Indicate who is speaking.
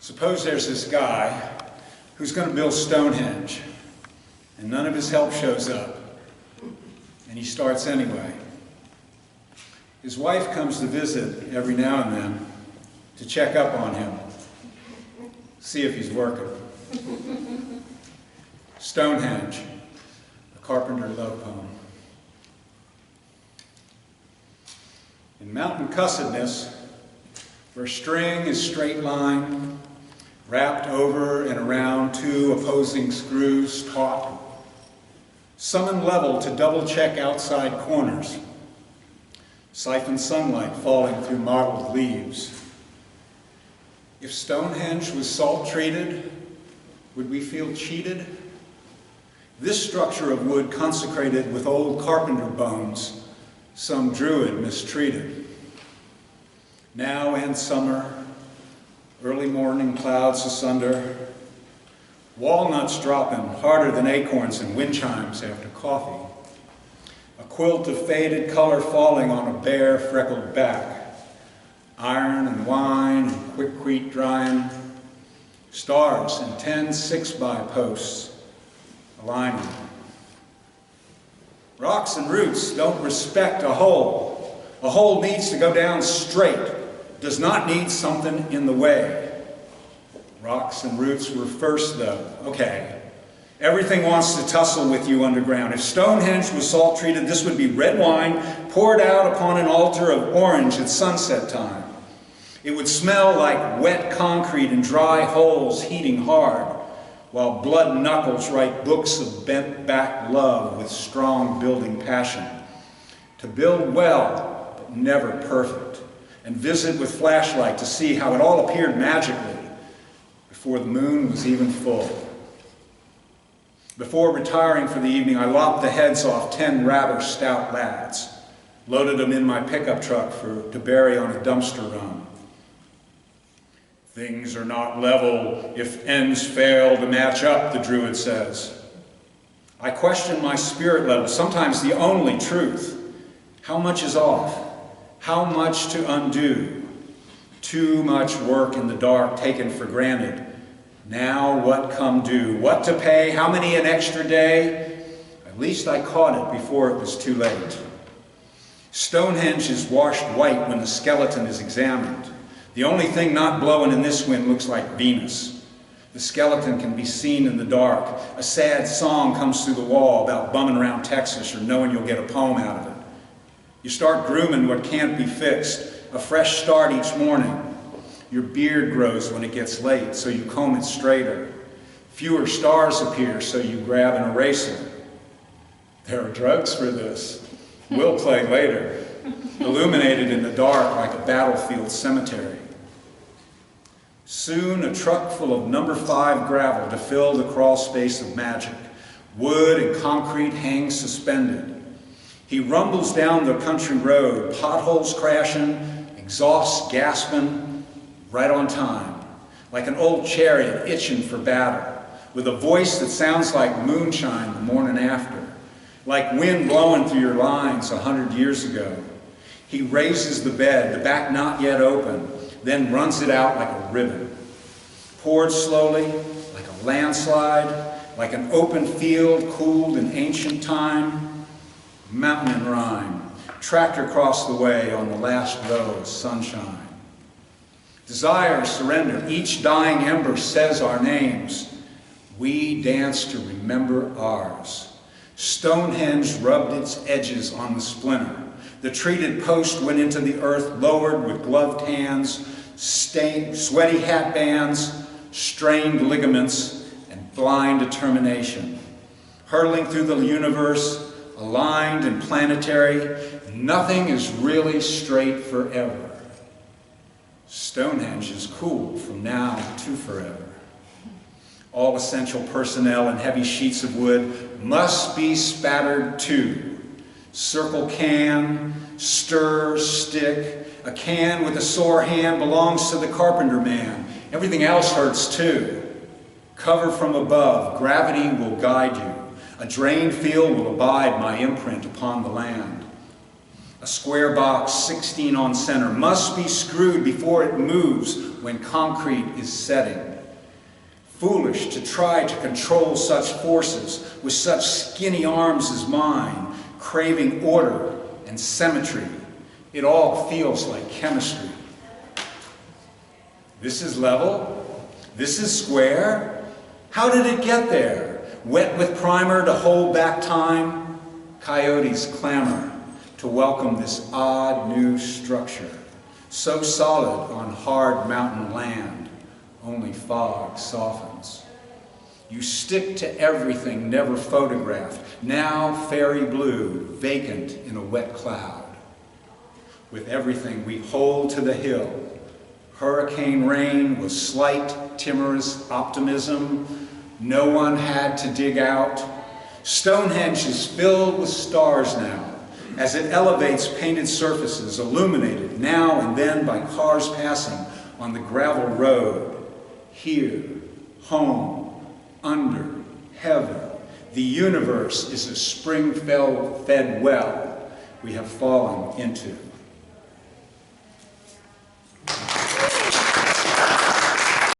Speaker 1: Suppose there's this guy who's going to build Stonehenge, and none of his help shows up, and he starts anyway. His wife comes to visit every now and then to check up on him, see if he's working. Stonehenge, a Carpenter love poem. In mountain cussedness, where string is straight line, wrapped over and around two opposing screws taut, some in level to double-check outside corners, siphon sunlight falling through mottled leaves. If Stonehenge was salt-treated, would we feel cheated? This structure of wood consecrated with old carpenter bones, some druid mistreated. Now and summer, early morning clouds asunder, walnuts dropping harder than acorns and wind chimes after coffee, a quilt of faded color falling on a bare freckled back, iron and wine and quick wheat drying, stars and 10 6x posts aligning. Rocks and roots don't respect a hole. A hole needs to go down straight, does not need something in the way. Rocks and roots were first though. Okay. Everything wants to tussle with you underground. If Stonehenge was salt treated, this would be red wine poured out upon an altar of orange at sunset time. It would smell like wet concrete and dry holes heating hard, while blood knuckles write books of bent back love with strong building passion. To build well, but never perfect, and visit with flashlight to see how it all appeared magically before the moon was even full. Before retiring for the evening, I lopped the heads off 10 rather stout lads, loaded them in my pickup truck to bury on a dumpster run. Things are not level if ends fail to match up, the druid says. I question my spirit level, sometimes the only truth. How much is off? How much to undo? Too much work in the dark taken for granted. Now what come due? What to pay? How many an extra day? At least I caught it before it was too late. Stonehenge is washed white when the skeleton is examined. The only thing not blowing in this wind looks like Venus. The skeleton can be seen in the dark. A sad song comes through the wall about bumming around Texas or knowing you'll get a poem out of it. You start grooming what can't be fixed, a fresh start each morning. Your beard grows when it gets late, so you comb it straighter. Fewer stars appear, so you grab an eraser. There are drugs for this. We'll play later, illuminated in the dark like a battlefield cemetery. Soon a truck full of number 5 gravel to fill the crawl space of magic. Wood and concrete hang suspended. He rumbles down the country road, potholes crashing, exhaust gasping, right on time, like an old chariot itching for battle, with a voice that sounds like moonshine the morning after, like wind blowing through your lines 100 years ago. He raises the bed, the back not yet open, then runs it out like a ribbon. Poured slowly, like a landslide, like an open field cooled in ancient time. Mountain and rhyme, tractor across the way on the last row of sunshine. Desire, surrender, each dying ember says our names. We dance to remember ours. Stonehenge rubbed its edges on the splinter. The treated post went into the earth, lowered with gloved hands, stained, sweaty hat bands, strained ligaments, and blind determination. Hurtling through the universe, aligned and planetary, nothing is really straight forever. Stonehenge is cool from now to forever. All essential personnel and heavy sheets of wood must be spattered too. Circle can, stir, stick. A can with a sore hand belongs to the carpenter man. Everything else hurts too. Cover from above, gravity will guide you. A drained field will abide my imprint upon the land. A square box, 16 on center, must be screwed before it moves when concrete is setting. Foolish to try to control such forces with such skinny arms as mine, craving order and symmetry. It all feels like chemistry. This is level. This is square. How did it get there? Wet with primer to hold back time? Coyotes clamor to welcome this odd new structure, so solid on hard mountain land, only fog softens. You stick to everything never photographed, now fairy blue, vacant in a wet cloud. With everything we hold to the hill, hurricane rain was slight, timorous optimism. No one had to dig out. Stonehenge is filled with stars now, as it elevates painted surfaces, illuminated now and then by cars passing on the gravel road. Here, home, under, heaven, the universe is a spring-fed well we have fallen into.